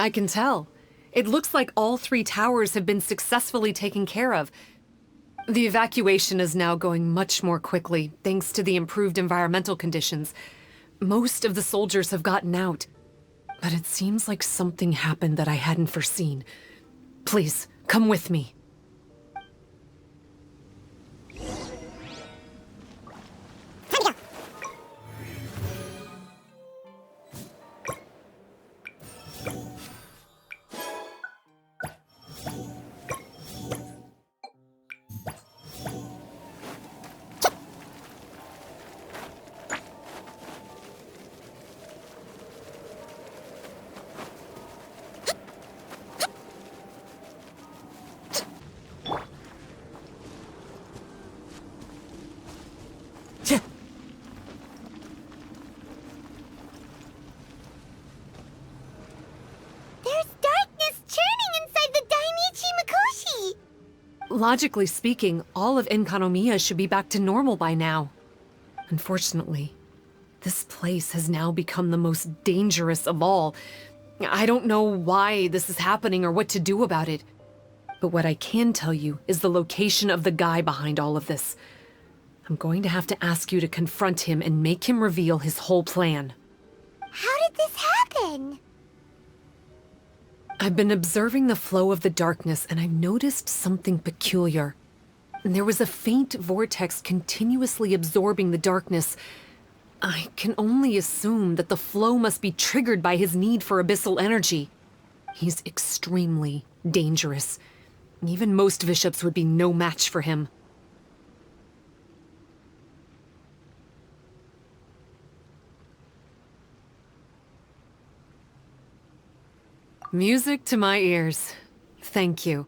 I can tell. It looks like all 3 towers have been successfully taken care of. The evacuation is now going much more quickly, thanks to the improved environmental conditions. Most of the soldiers have gotten out. But it seems like something happened that I hadn't foreseen. Please, come with me. Logically speaking, all of Enkanomiya should be back to normal by now. Unfortunately, this place has now become the most dangerous of all. I don't know why this is happening or what to do about it. But what I can tell you is the location of the guy behind all of this. I'm going to have to ask you to confront him and make him reveal his whole plan. How did this happen? I've been observing the flow of the darkness, and I've noticed something peculiar. There was a faint vortex continuously absorbing the darkness. I can only assume that the flow must be triggered by his need for abyssal energy. He's extremely dangerous. Even most bishops would be no match for him. Music to my ears. Thank you.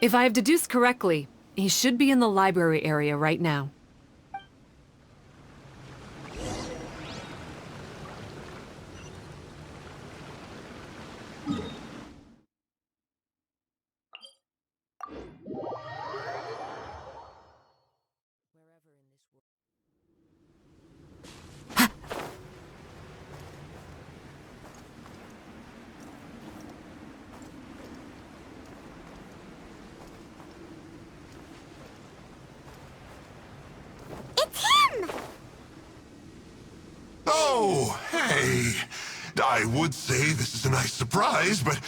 If I have deduced correctly, he should be in the library area right now. Oh, hey. I would say this is a nice surprise, but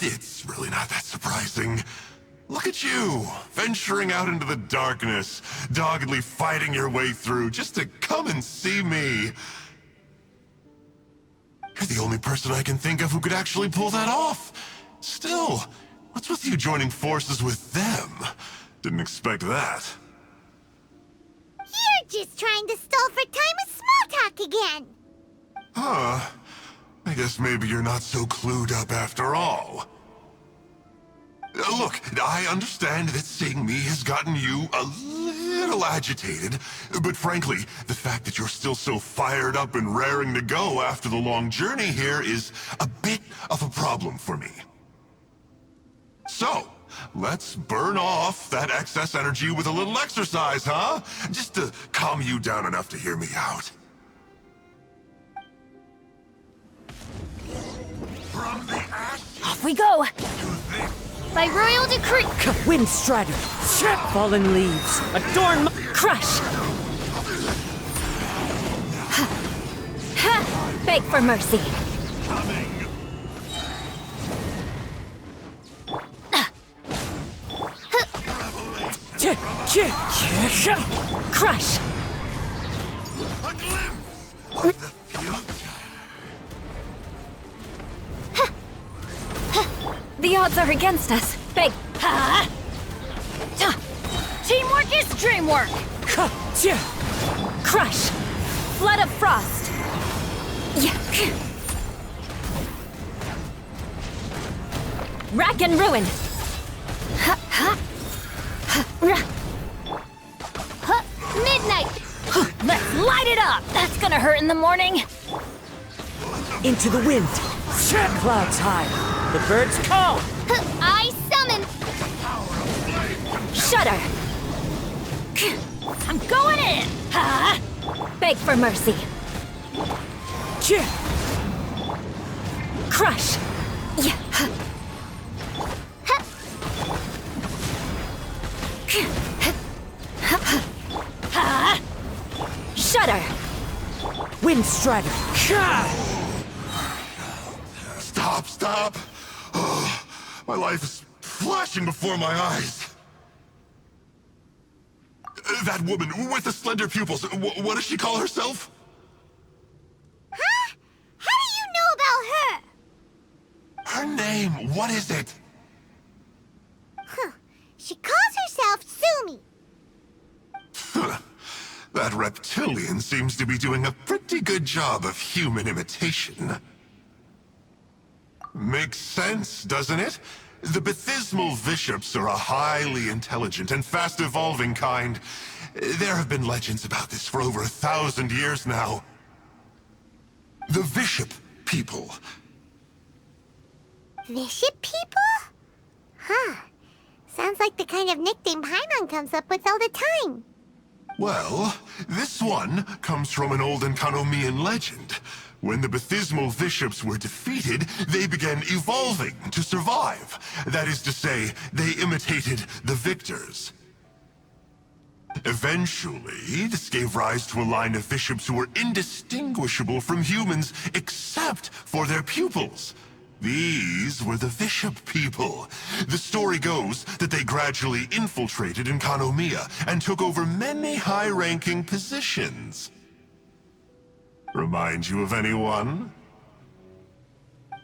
it's really not that surprising. Look at you, venturing out into the darkness, doggedly fighting your way through just to come and see me. You're the only person I can think of who could actually pull that off. Still, what's with you joining forces with them? Didn't expect that. You're just trying to stall for time with small talk again. Huh. I guess maybe you're not so clued up after all. Look, I understand that seeing me has gotten you a little agitated, but frankly, the fact that you're still so fired up and raring to go after the long journey here is a bit of a problem for me. So, let's burn off that excess energy with a little exercise, huh? Just to calm you down enough to hear me out. From the ash Off we go! to this. By royal decree! Wind strider, fallen leaves, adorn my... Crush! Beg for mercy. Crush! A glimpse of the future. The odds are against us. Beg. Teamwork is dreamwork! Crush! Flood of frost! Rack and ruin! Midnight! Let's light it up! That's gonna hurt in the morning! Into the wind, clouds high, the birds call. I summon. Shudder! I'm going in! Beg for mercy! Crush! Shudder! Wind Strider. Stop! Oh, my life is flashing before my eyes. That woman with the slender pupils, what does she call herself? Huh? How do you know about her? Her name, what is it? Huh. She calls herself Sumi. That reptilian seems to be doing a pretty good job of human imitation. Makes sense, doesn't it? The Baptismal Bishops are a highly intelligent and fast-evolving kind. There have been legends about this for over 1,000 years now. The Bishop people. Bishop people? Huh. Sounds like the kind of nickname Paimon comes up with all the time. Well, this one comes from an old Enkanomian legend. When the Baptismal Bishops were defeated, they began evolving to survive. That is to say, they imitated the victors. Eventually, this gave rise to a line of bishops who were indistinguishable from humans except for their pupils. These were the Bishop people. The story goes that they gradually infiltrated Enkanomiya and took over many high-ranking positions. Remind you of anyone?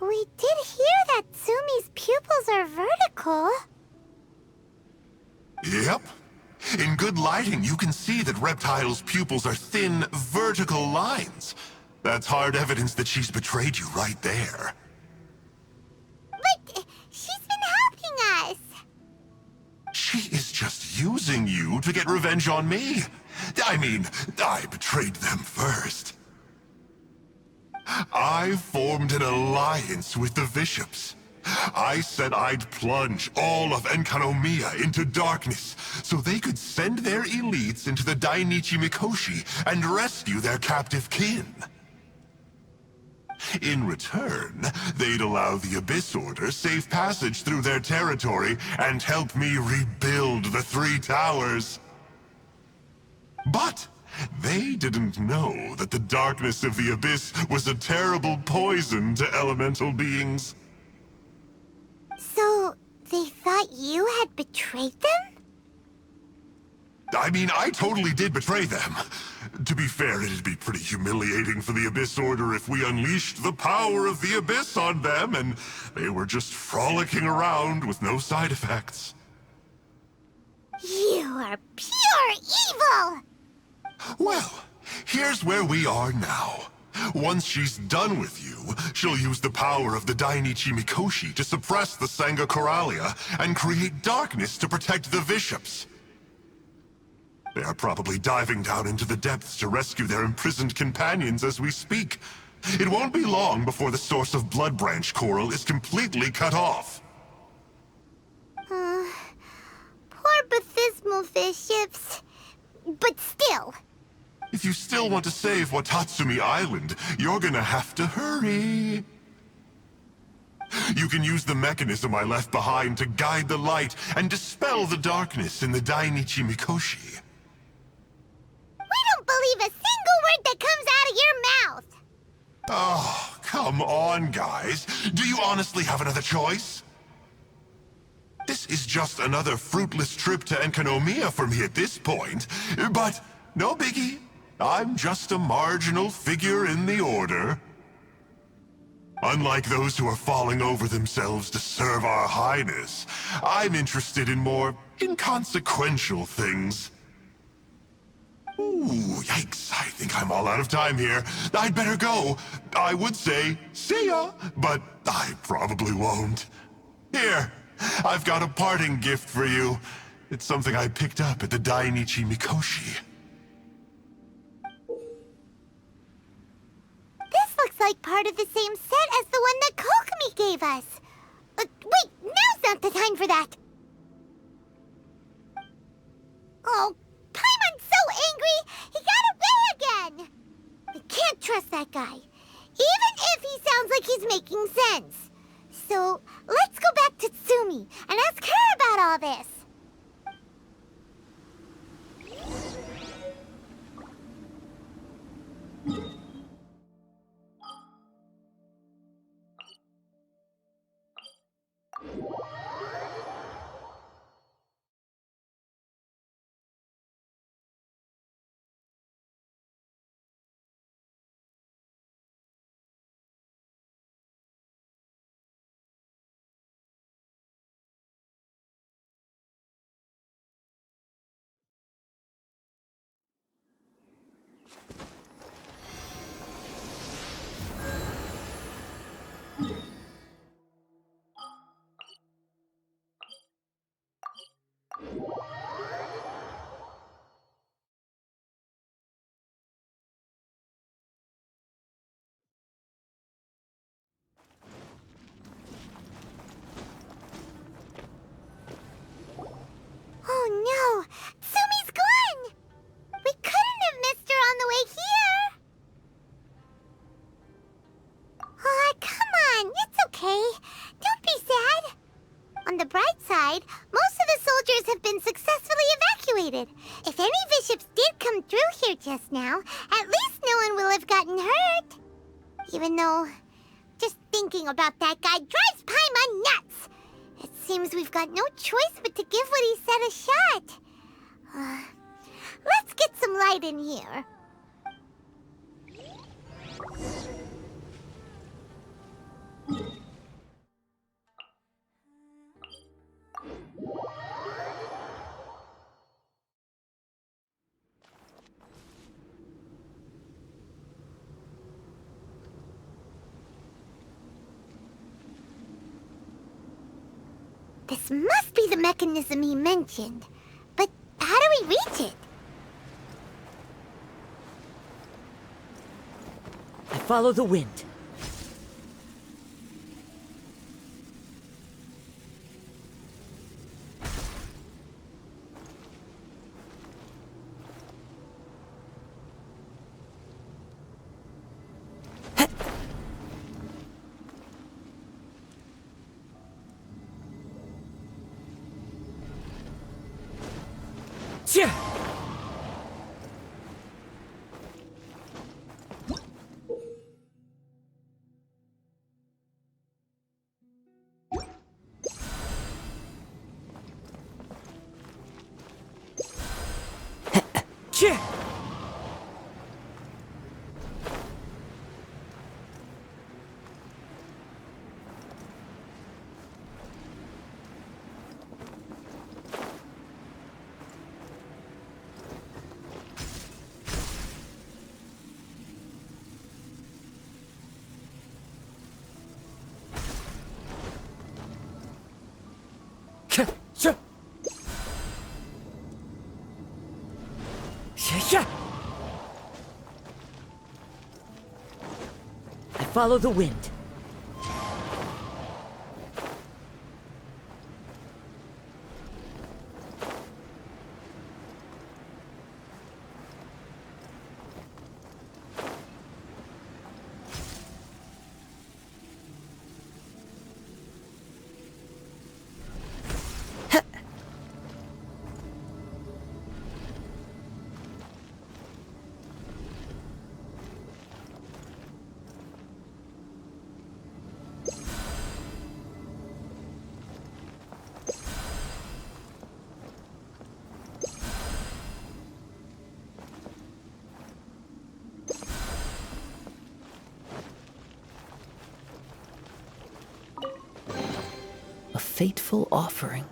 We did hear that Sumi's pupils are vertical. Yep. In good lighting, you can see that Reptile's pupils are thin, vertical lines. That's hard evidence that she's betrayed you right there. But she's been helping us. She is just using you to get revenge on me. I mean, I betrayed them first. I formed an alliance with the bishops. I said I'd plunge all of Enkanomiya into darkness so they could send their elites into the Dainichi Mikoshi and rescue their captive kin. In return, they'd allow the Abyss Order safe passage through their territory and help me rebuild the Three Towers. But they didn't know that the darkness of the Abyss was a terrible poison to elemental beings. So, they thought you had betrayed them? I mean, I totally did betray them. To be fair, it'd be pretty humiliating for the Abyss Order if we unleashed the power of the Abyss on them and they were just frolicking around with no side effects. You are pure evil! Well, here's where we are now. Once she's done with you, she'll use the power of the Dainichi Mikoshi to suppress the Sangha Coralia and create darkness to protect the bishops. They are probably diving down into the depths to rescue their imprisoned companions as we speak. It won't be long before the source of Blood Branch Coral is completely cut off. Poor Baptismal bishops. But still. If you still want to save Watatsumi Island, you're gonna have to hurry. You can use the mechanism I left behind to guide the light and dispel the darkness in the Dainichi Mikoshi. We don't believe a single word that comes out of your mouth! Oh, come on, guys. Do you honestly have another choice? This is just another fruitless trip to Enkanomiya for me at this point, but no biggie. I'm just a marginal figure in the Order. Unlike those who are falling over themselves to serve our Highness, I'm interested in more inconsequential things. Ooh, yikes. I think I'm all out of time here. I'd better go. I would say, see ya, but I probably won't. Here, I've got a parting gift for you. It's something I picked up at the Dainichi Mikoshi. This looks like part of the same set as the one that Kokomi gave us. Wait, now's not the time for that. Oh, Paimon's so angry, he got away again. I can't trust that guy, even if he sounds like he's making sense. So, side, most of the soldiers have been successfully evacuated. If any bishops did come through here just now, at least no one will have gotten hurt. Even though, just thinking about that guy drives Paimon nuts. It seems we've got no choice but to give what he said a shot. Let's get some light in here. This must be the mechanism he mentioned. But how do we reach it? I follow the wind. Yeah. I follow the wind. A fateful offering.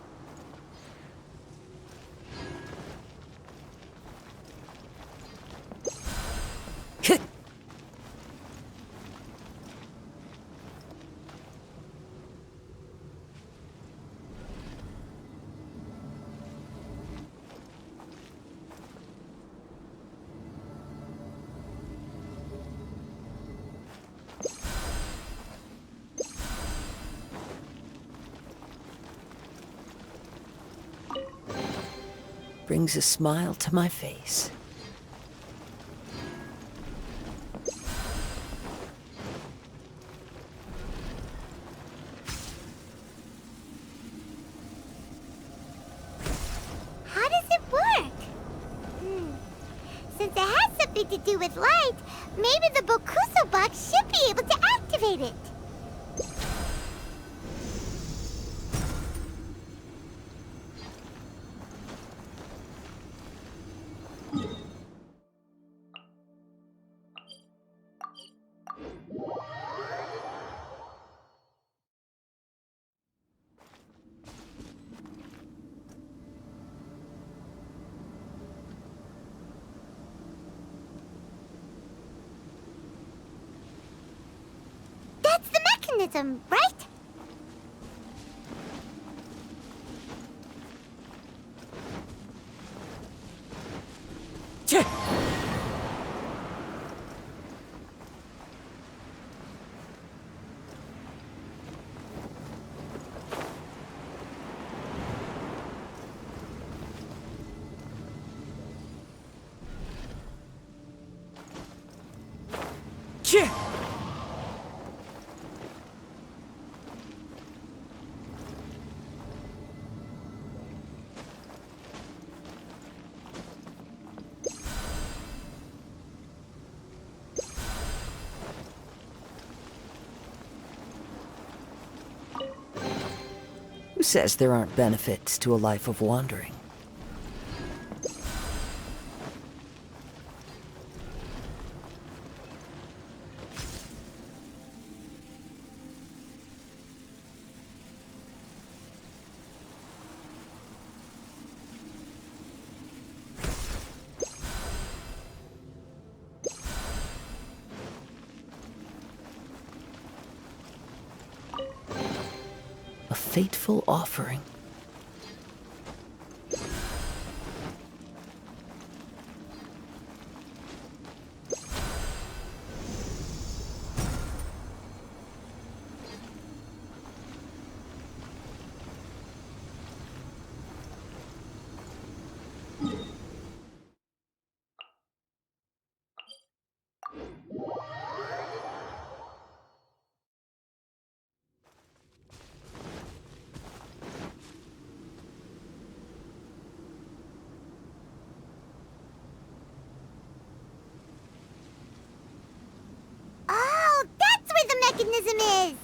Brings a smile to my face. How does it work? Since it has something to do with light, maybe the Bokuso box should be able to activate it. That's the mechanism, right? Who says there aren't benefits to a life of wandering? A fateful offering. Oh, that's where the mechanism is!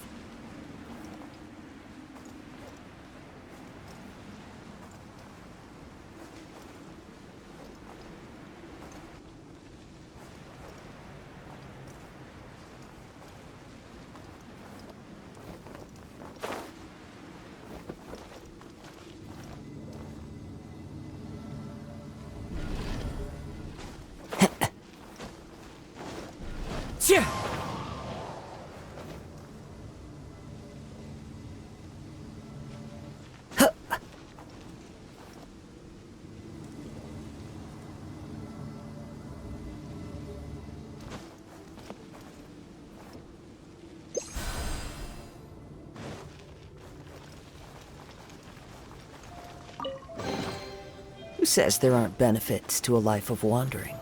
Yeah. Who says there aren't benefits to a life of wandering?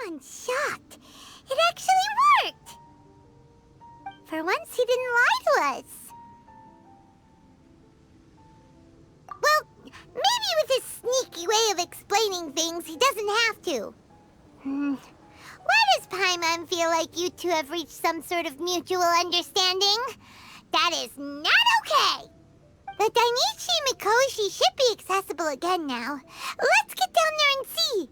I'm shocked. It actually worked! For once, he didn't lie to us. Well, maybe with his sneaky way of explaining things, he doesn't have to. Why does Paimon feel like you two have reached some sort of mutual understanding? That is not okay! The Dainichi Mikoshi should be accessible again now. Let's get down there and see!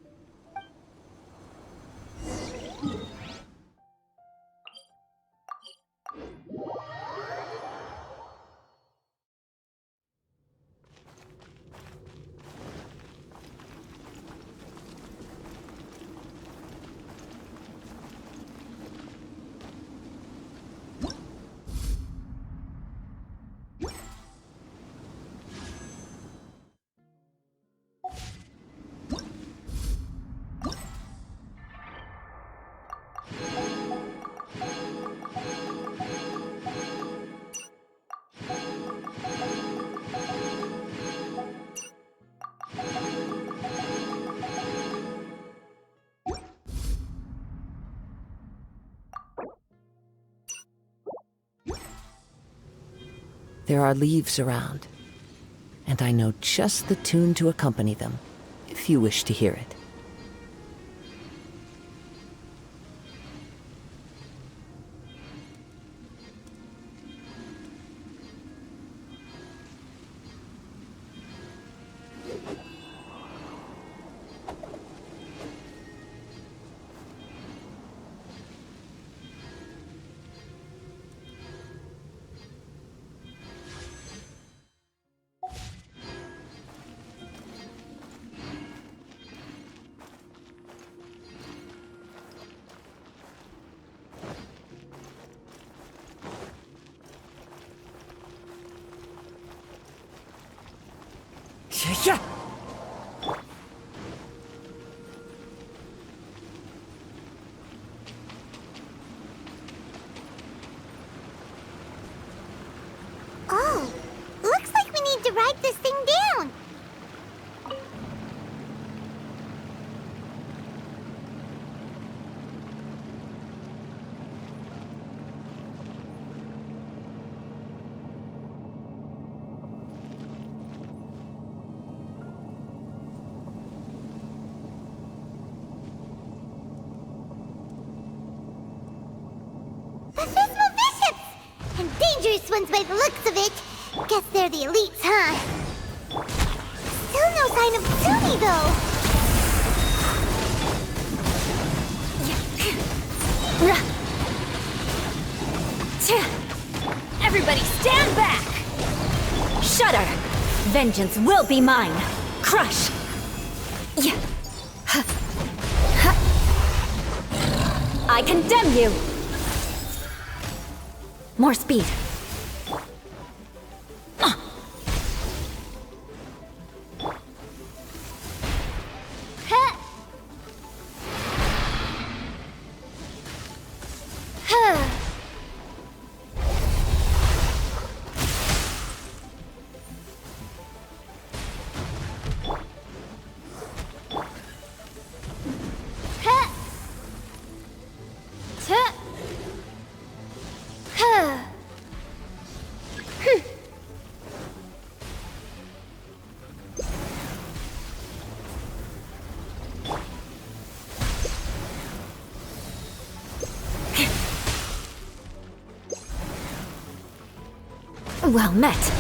There are leaves around, and I know just the tune to accompany them, if you wish to hear it. Oh, looks like we need to write this thing down. Baptismal bishops! And dangerous ones by the looks of it. Guess they're the elites, huh? Still no sign of Tsumi, though. Everybody stand back! Shudder! Vengeance will be mine! Crush! I condemn you! More speed. Well met.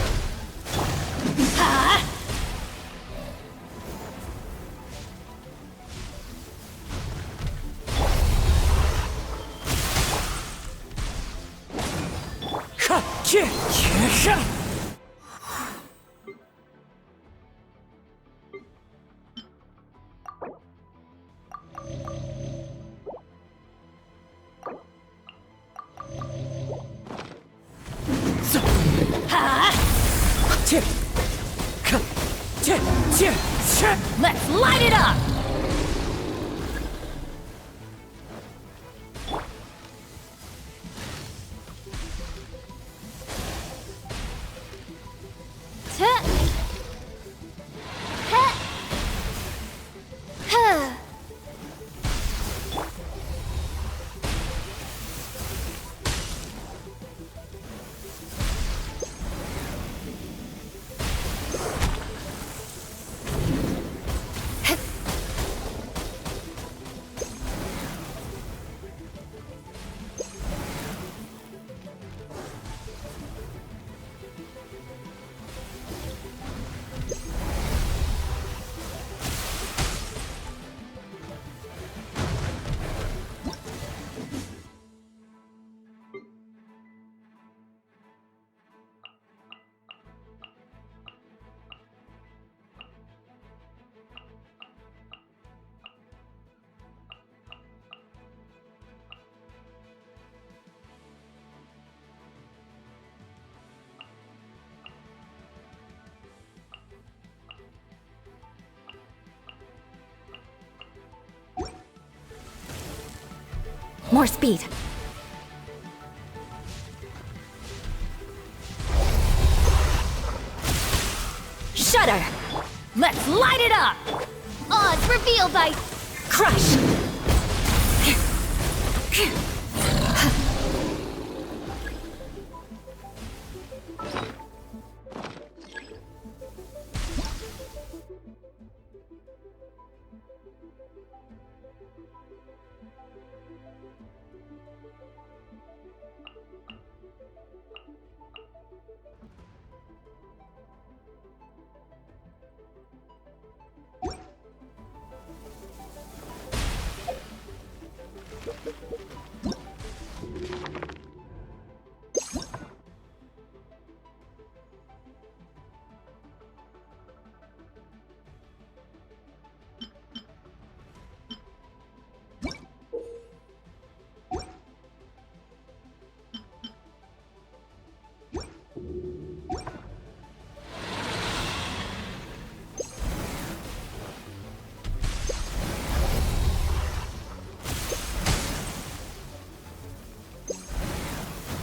Let's light it up! More speed. Shudder! Let's light it up! Odds revealed by... Crush!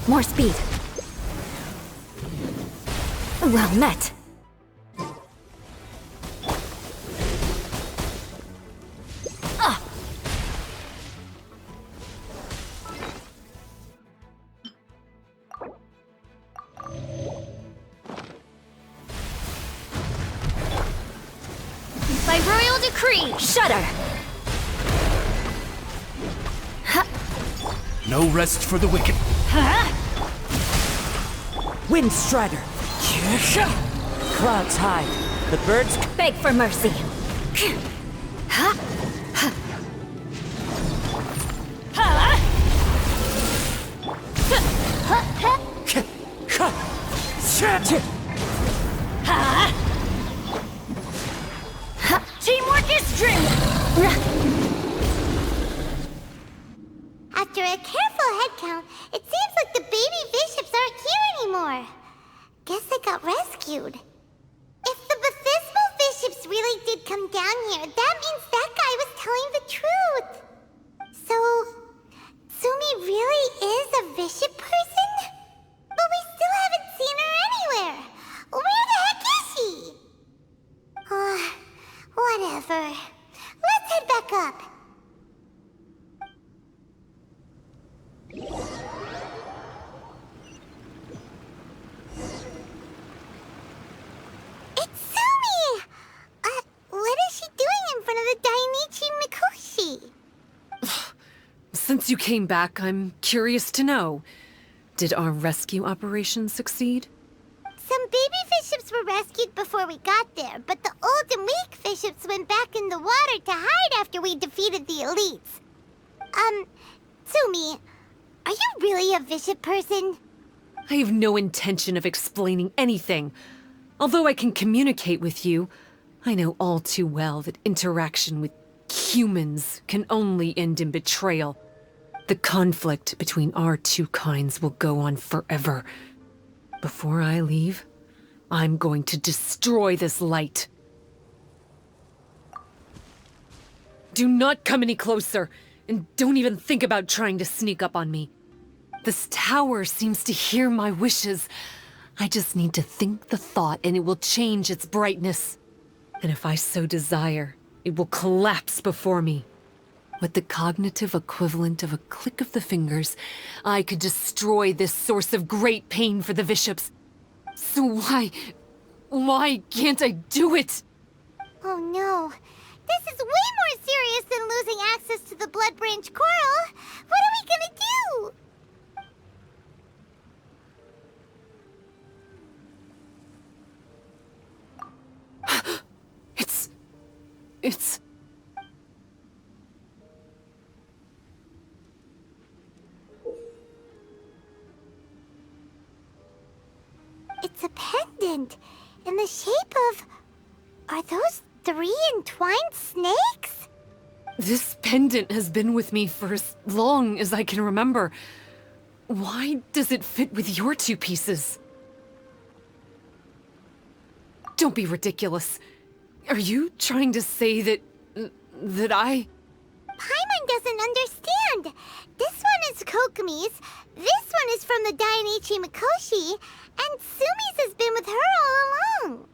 More speed. Well met. By royal decree, shudder! No rest for the wicked. Wind Strider! Clouds high. The birds... Beg for mercy. Teamwork is dream. After a careful head count, it seems like the baby bishops aren't here anymore. Guess they got rescued. If the Baptismal bishops really did come down here, that means that guy was telling the truth. So, Sumi really is a bishop person? But we still haven't seen her anywhere. Where the heck is she? Whatever. Let's head back up. It's Sumi! What is she doing in front of the Dainichi Mikoshi? Since you came back, I'm curious to know. Did our rescue operation succeed? Some baby bishops were rescued before we got there, but the old and weak bishops went back in the water to hide after we defeated the elites. Sumi, are you really a bishop person? I have no intention of explaining anything. Although I can communicate with you, I know all too well that interaction with humans can only end in betrayal. The conflict between our two kinds will go on forever. Before I leave, I'm going to destroy this light. Do not come any closer, and don't even think about trying to sneak up on me. This tower seems to hear my wishes. I just need to think the thought and it will change its brightness. And if I so desire, it will collapse before me. With the cognitive equivalent of a click of the fingers, I could destroy this source of great pain for the bishops. So why can't I do it? Oh no. This is way more serious than losing access to the Blood Branch Coral. What are we gonna do? It's... It's a pendant in the shape of... Are those 3 entwined snakes? This pendant has been with me for as long as I can remember. Why does it fit with your 2 pieces? Don't be ridiculous. Are you trying to say that I... Paimon doesn't understand. This one is Kokumi's, this one is from the Dainichi Mikoshi, and Sumi's has been with her all along.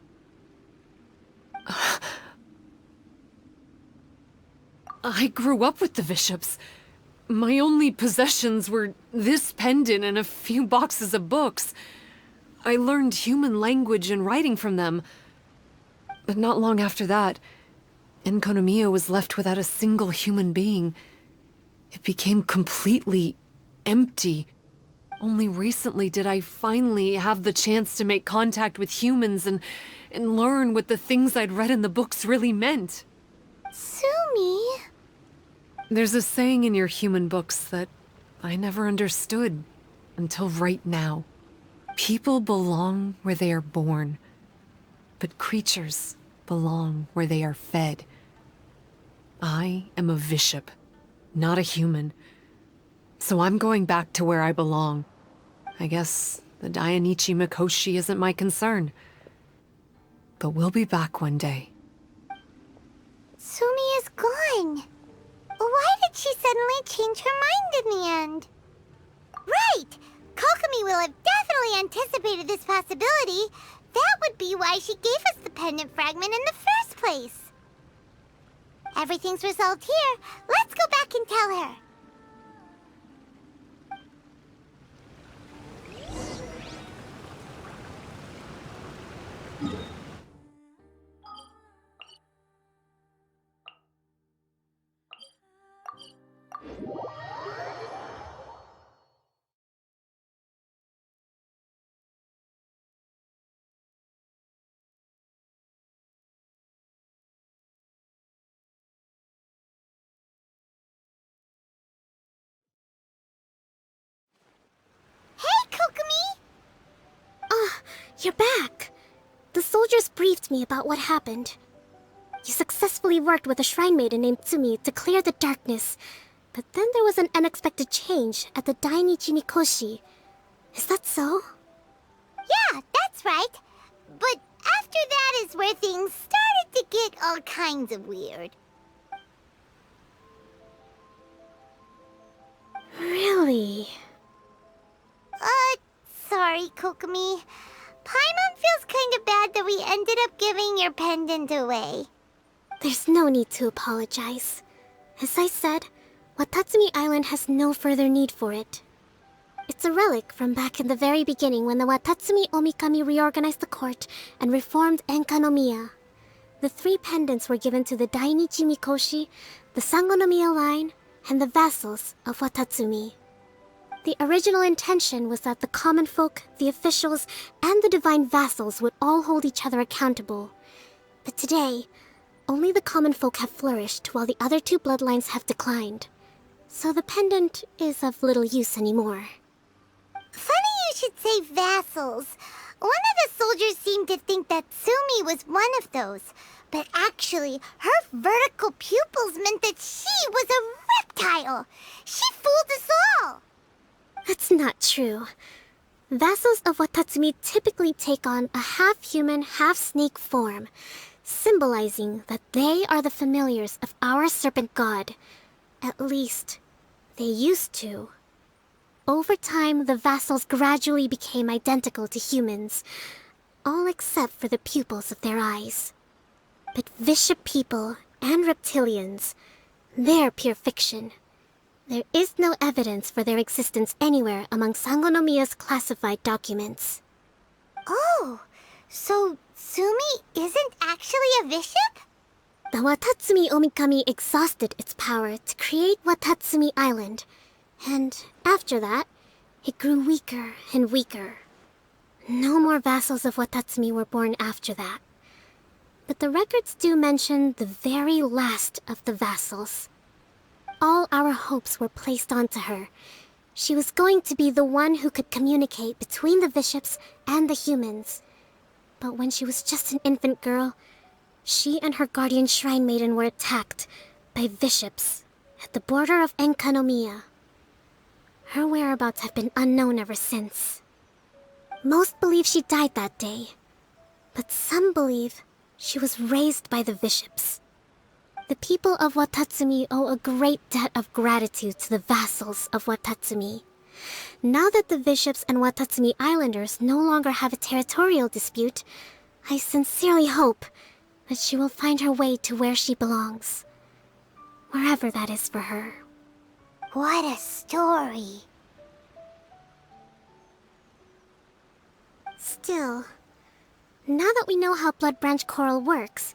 I grew up with the bishops. My only possessions were this pendant and a few boxes of books. I learned human language and writing from them. But not long after that, Enkonomiya was left without a single human being. It became completely empty. Only recently did I finally have the chance to make contact with humans and learn what the things I'd read in the books really meant. Sumi? There's a saying in your human books that I never understood until right now. People belong where they are born, but creatures belong where they are fed. I am a bishop, not a human. So I'm going back to where I belong. I guess the Dainichi Mikoshi isn't my concern. But we'll be back one day. Sumi is gone. Why did she suddenly change her mind in the end? Right! Kokumi will have definitely anticipated this possibility. That would be why she gave us the pendant fragment in the first place. Everything's resolved here. Let's go back and tell her. Hey, Kokomi! Ah, you're back. The soldiers briefed me about what happened. You successfully worked with a shrine maiden named Tsumi to clear the darkness, but then there was an unexpected change at the Dainichi Mikoshi. Is that so? Yeah, that's right. But after that is where things started to get all kinds of weird. Really? Sorry, Kokomi. Paimon feels kind of bad that we ended up giving your pendant away. There's no need to apologize. As I said, Watatsumi Island has no further need for it. It's a relic from back in the very beginning when the Watatsumi Omikami reorganized the court and reformed Enkanomiya. The 3 pendants were given to the Dainichi Mikoshi, the Sangonomiya line, and the vassals of Watatsumi. The original intention was that the common folk, the officials, and the divine vassals would all hold each other accountable. But today, only the common folk have flourished while the other 2 bloodlines have declined. So the pendant is of little use anymore. Funny you should say vassals. One of the soldiers seemed to think that Tsumi was one of those. But actually, her vertical pupils meant that she was a reptile. She fooled us all. That's not true. Vassals of Watatsumi typically take on a half-human, half-snake form, symbolizing that they are the familiars of our serpent god. At least, they used to. Over time, the vassals gradually became identical to humans, all except for the pupils of their eyes. But Bishop people and reptilians, they're pure fiction. There is no evidence for their existence anywhere among Sangonomiya's classified documents. Oh, so Tsumi isn't actually a bishop? The Watatsumi Omikami exhausted its power to create Watatsumi Island, and after that, it grew weaker and weaker. No more vassals of Watatsumi were born after that. But the records do mention the very last of the vassals. All our hopes were placed onto her. She was going to be the one who could communicate between the bishops and the humans. But when she was just an infant girl, she and her guardian shrine maiden were attacked by bishops at the border of Enkanomiya. Her whereabouts have been unknown ever since. Most believe she died that day, but some believe she was raised by the bishops. The people of Watatsumi owe a great debt of gratitude to the vassals of Watatsumi. Now that the bishops and Watatsumi Islanders no longer have a territorial dispute, I sincerely hope that she will find her way to where she belongs. Wherever that is for her. What a story. Still, now that we know how Blood Branch Coral works,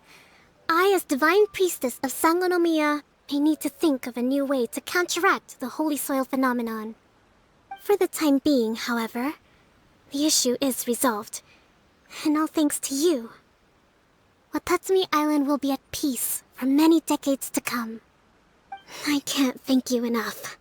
I, as Divine Priestess of Sangonomiya, may need to think of a new way to counteract the Holy Soil phenomenon. For the time being, however, the issue is resolved, and all thanks to you. Watatsumi Island will be at peace for many decades to come. I can't thank you enough.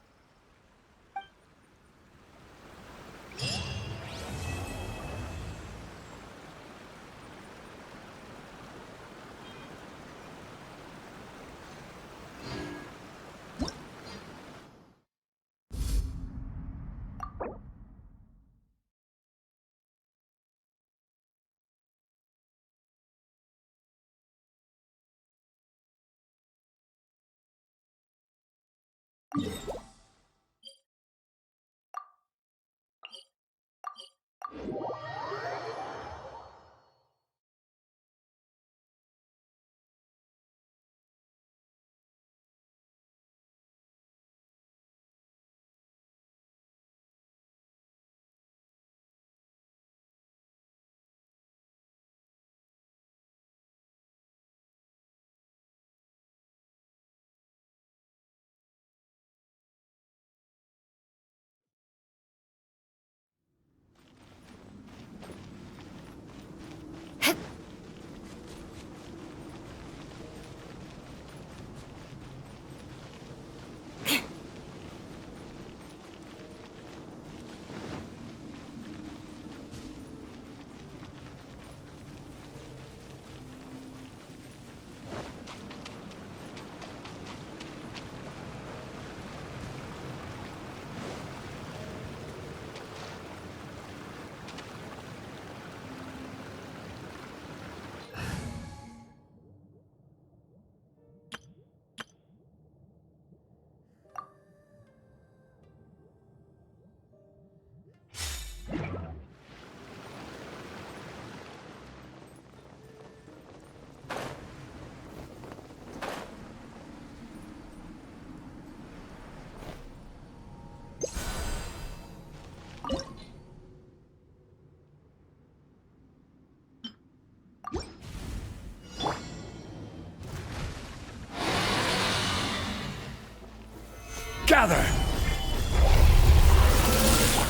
Gather!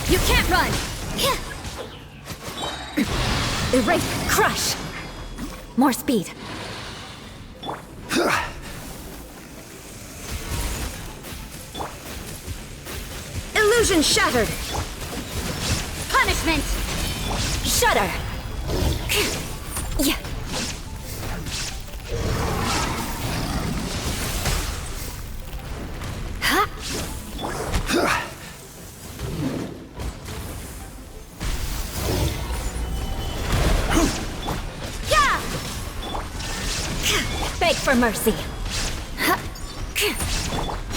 You can't run! Erase! Crush! More speed. Illusion shattered! Punishment! Shudder! Yeah. Beg for mercy.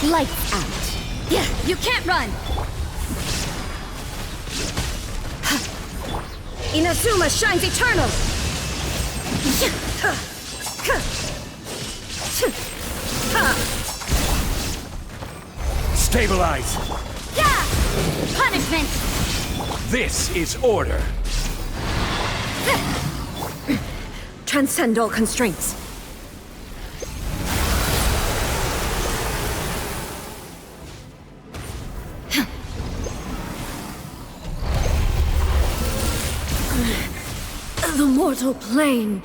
Lights out. Yeah, you can't run. Inazuma shines eternal. Stabilize! Yeah! Punishment! This is order. Transcend all constraints. The mortal plane,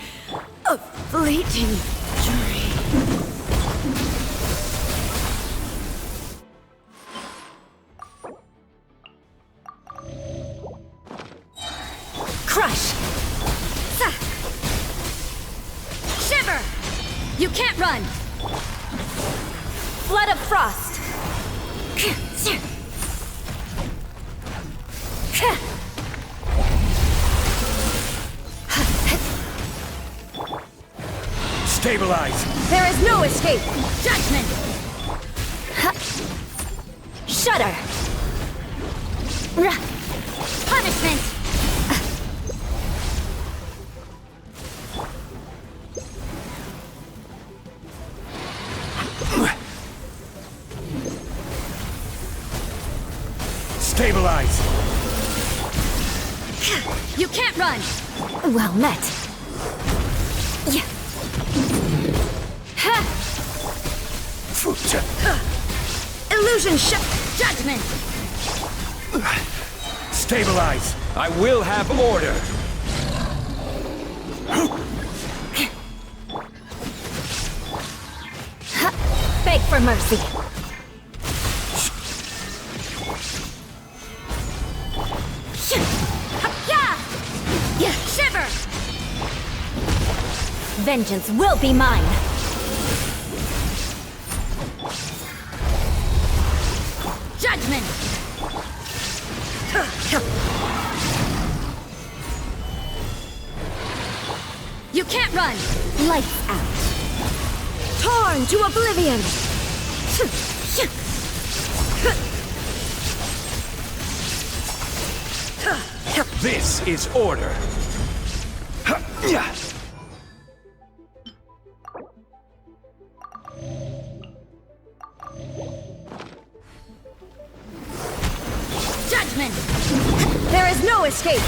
a fleeting dream. Crush! Shiver! You can't run! Flood of frost! Stabilize! There is no escape! Judgment! Shudder! Punishment! Stabilize! You can't run! Well met. Yeah. Illusion judgment! Stabilize! I will have order! Beg for mercy. Yeah, shiver! Vengeance will be mine. Judgment! You can't run! Lights out. Torn to oblivion! This is order. Judgment! There is no escape!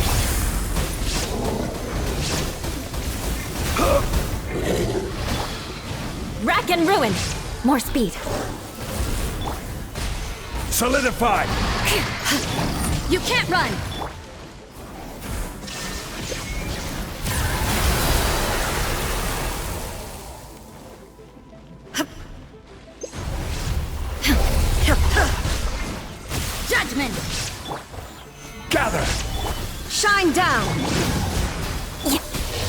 Rack and ruin! More speed. Solidify! You can't run! Judgment! Gather! Shine down!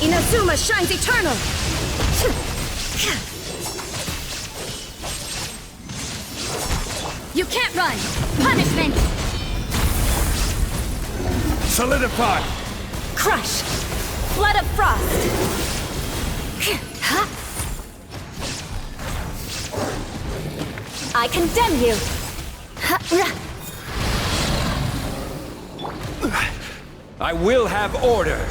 Inazuma shines eternal! You can't run! Punishment! Solidify! Crush! Flood of frost! I condemn you! I will have order!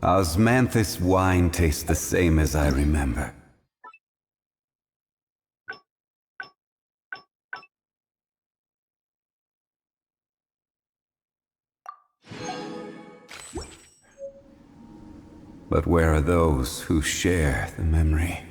Osmanthus wine tastes the same as I remember. But where are those who share the memory?